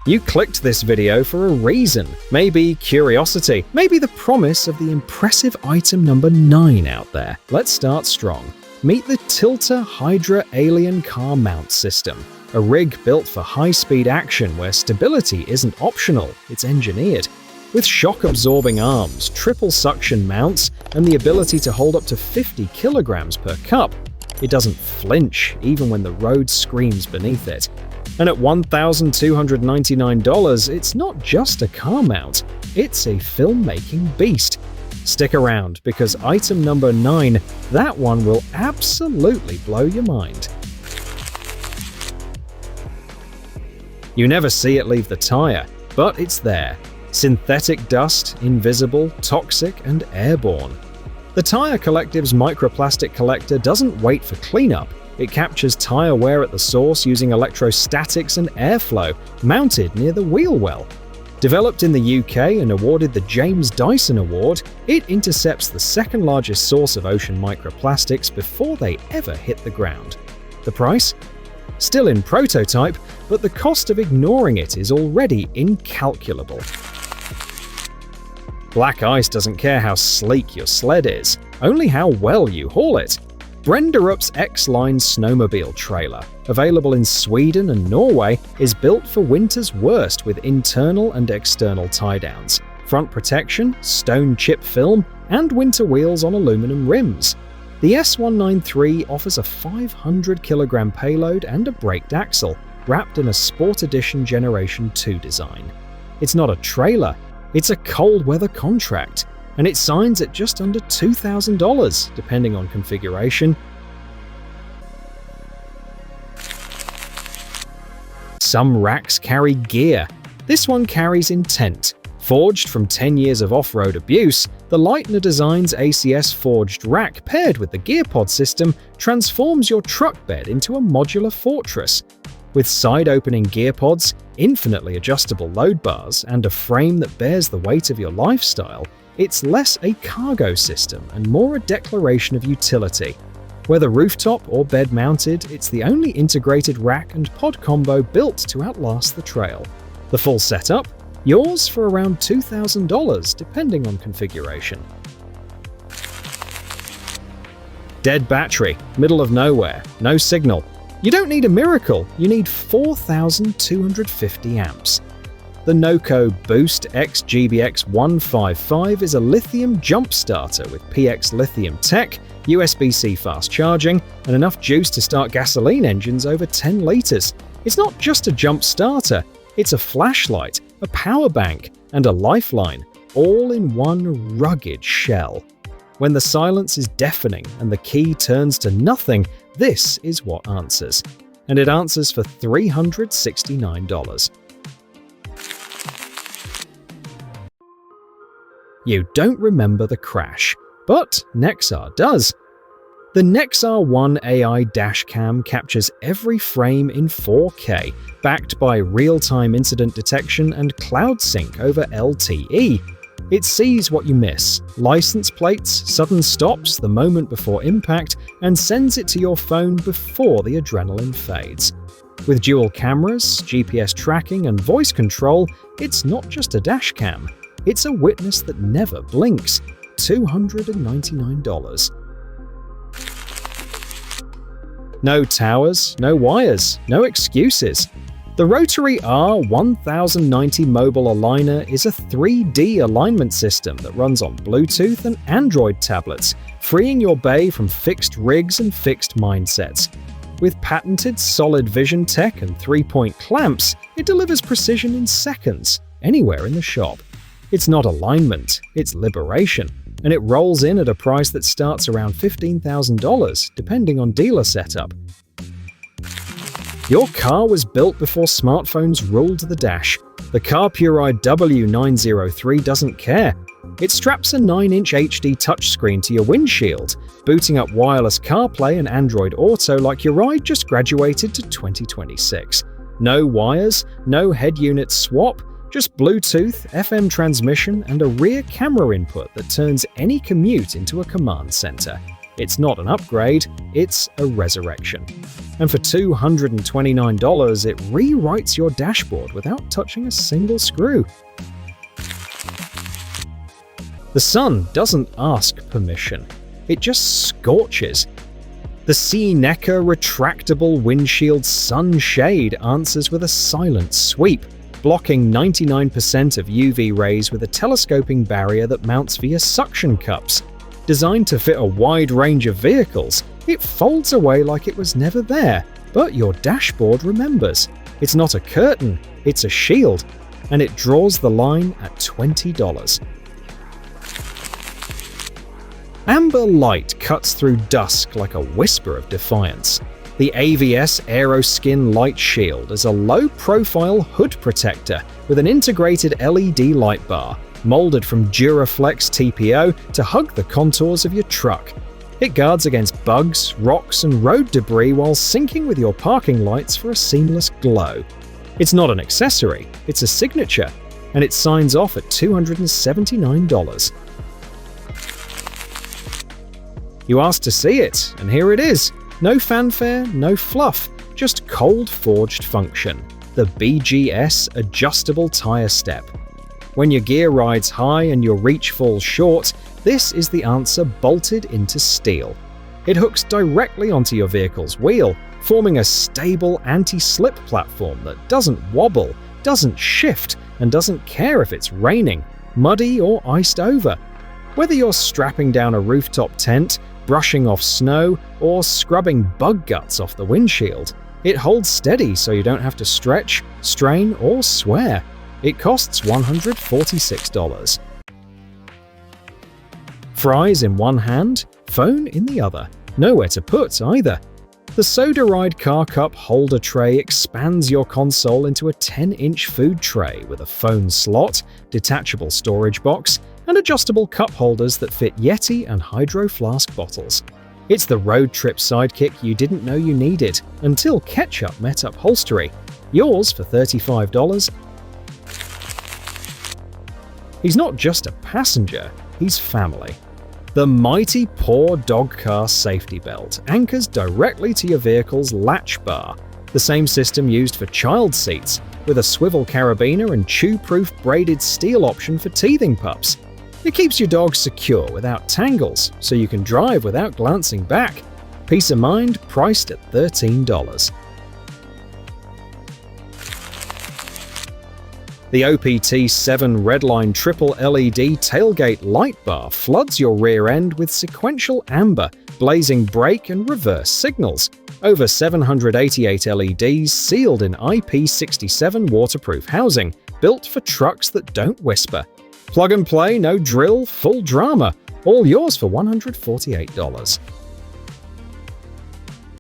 You clicked this video for a reason. Maybe curiosity, maybe the promise of the impressive item number 9 out there. Let's start strong. Meet the Tilta Hydra Alien Car Mount System, a rig built for high-speed action where stability isn't optional, it's engineered. With shock-absorbing arms, triple suction mounts, and the ability to hold up to 50 kilograms per cup, it doesn't flinch even when the road screams beneath it. And at $1,299, it's not just a car mount, it's a filmmaking beast. Stick around, because item number 9, that one will absolutely blow your mind. You never see it leave the tire, but it's there. Synthetic dust, invisible, toxic, and airborne. The Tire Collective's microplastic collector doesn't wait for cleanup. It captures tire wear at the source using electrostatics and airflow, mounted near the wheel well. Developed in the UK and awarded the James Dyson Award, it intercepts the second largest source of ocean microplastics before they ever hit the ground. The price? Still in prototype, but the cost of ignoring it is already incalculable. Black ice doesn't care how sleek your sled is, only how well you haul it. Brenderup's X-Line Snowmobile trailer, available in Sweden and Norway, is built for winter's worst with internal and external tie-downs, front protection, stone chip film, and winter wheels on aluminum rims. The S193 offers a 500 kilogram payload and a braked axle, wrapped in a Sport Edition Generation 2 design. It's not a trailer, it's a cold weather contract, and it signs at just under $2,000, depending on configuration. Some racks carry gear. This one carries intent. Forged from 10 years of off-road abuse, the LEITNER Design's ACS-forged rack paired with the GearPod system transforms your truck bed into a modular fortress. With side-opening gear pods, infinitely adjustable load bars, and a frame that bears the weight of your lifestyle, it's less a cargo system and more a declaration of utility. Whether rooftop or bed-mounted, it's the only integrated rack and pod combo built to outlast the trail. The full setup? Yours for around $2,000, depending on configuration. Dead battery, middle of nowhere, no signal. You don't need a miracle, you need 4,250 amps. The NOCO Boost X GBX 155 is a lithium jump starter with PX lithium tech, USB-C fast charging, and enough juice to start gasoline engines over 10 liters. It's not just a jump starter, it's a flashlight, a power bank, and a lifeline, all in one rugged shell. When the silence is deafening and the key turns to nothing, this is what answers. And it answers for $369. You don't remember the crash, but NEXAR does. The NEXAR 1 AI dashcam captures every frame in 4K, backed by real-time incident detection and cloud sync over LTE. It sees what you miss, license plates, sudden stops the moment before impact, and sends it to your phone before the adrenaline fades. With dual cameras, GPS tracking, and voice control, it's not just a dashcam. It's a witness that never blinks. $299. No towers, no wires, no excuses. The ROTARY R1090 mobile aligner is a 3D alignment system that runs on Bluetooth and Android tablets, freeing your bay from fixed rigs and fixed mindsets. With patented solid vision tech and 3-point clamps, it delivers precision in seconds, anywhere in the shop. It's not alignment, it's liberation, and it rolls in at a price that starts around $15,000, depending on dealer setup. Your car was built before smartphones ruled the dash. The CARPURIDE W903 doesn't care. It straps a 9-inch HD touchscreen to your windshield, booting up wireless CarPlay and Android Auto like your ride just graduated to 2026. No wires, no head unit swap, just Bluetooth, FM transmission, and a rear camera input that turns any commute into a command center. It's not an upgrade, it's a resurrection. And for $229, it rewrites your dashboard without touching a single screw. The sun doesn't ask permission, it just scorches. The SINEKA retractable windshield sunshade answers with a silent sweep, blocking 99% of UV rays with a telescoping barrier that mounts via suction cups. Designed to fit a wide range of vehicles, it folds away like it was never there, but your dashboard remembers. It's not a curtain, it's a shield, and it draws the line at $20. Amber light cuts through dusk like a whisper of defiance. The AVS AEROSKIN Light Shield is a low-profile hood protector with an integrated LED light bar, molded from Duraflex TPO to hug the contours of your truck. It guards against bugs, rocks, and road debris while syncing with your parking lights for a seamless glow. It's not an accessory, it's a signature, and it signs off at $279. You asked to see it, and here it is. No fanfare, no fluff, just cold forged function. The BGS Adjustable Tire Step. When your gear rides high and your reach falls short, this is the answer bolted into steel. It hooks directly onto your vehicle's wheel, forming a stable anti-slip platform that doesn't wobble, doesn't shift, and doesn't care if it's raining, muddy, or iced over. Whether you're strapping down a rooftop tent, brushing off snow, or scrubbing bug guts off the windshield, it holds steady so you don't have to stretch, strain, or swear. It costs $146. Fries in one hand, phone in the other. Nowhere to put either. The SODORIDE car cup holder tray expands your console into a 10-inch food tray with a phone slot, detachable storage box, and adjustable cup holders that fit Yeti and Hydro flask bottles. It's the road trip sidekick you didn't know you needed until Ketchup met upholstery. Yours for $35. He's not just a passenger, he's family. The mighty Paw Dog Car Safety Belt anchors directly to your vehicle's latch bar, the same system used for child seats, with a swivel carabiner and chew-proof braided steel option for teething pups. It keeps your dog secure without tangles, so you can drive without glancing back. Peace of mind priced at $13. The OPT7 Redline triple LED tailgate light bar floods your rear end with sequential amber, blazing brake and reverse signals. Over 788 LEDs sealed in IP67 waterproof housing, built for trucks that don't whisper. Plug and play, no drill, full drama. All yours for $148.